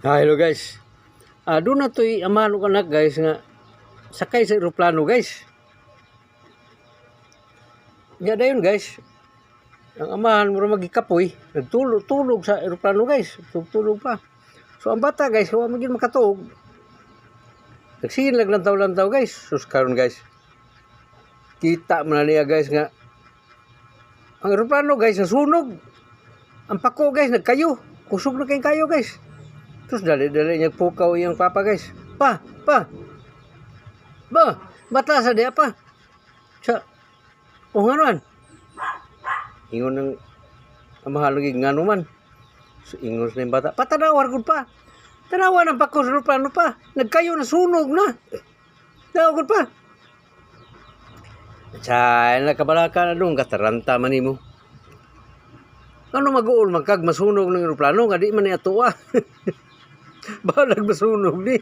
Hello guys. Doon na to'y amahan ko anak guys nga sakay sa eroplano guys. Nga dayon guys. Ang amahan mo magikapoy, nagtulog sa eroplano guys. Tulog pa. So ang bata guys, huwag maging makatuog. Nagsihin lantaw guys. Sus karon guys. Kita man niya guys nga ang eroplano guys nasunog. Ang pako guys nagkayo. Kusog na kayong kayo guys. Terus dali-dali niya pukaw yung papa guys. Pa. Bata sa dia pa. Sa nganuan. Ingon ng amahalagi nganuman. So, ingon sa yung bata. Patanawar ko pa. Tanawa ng pako sa plano pa. Nagkayo na sunog na. Tanawa ko pa. Chay, nakabalaka na doon. Kataranta man mo. Ano mag-uol magkag masunog ng aeroplano nga di man niya tuwa. Balag masunog ni.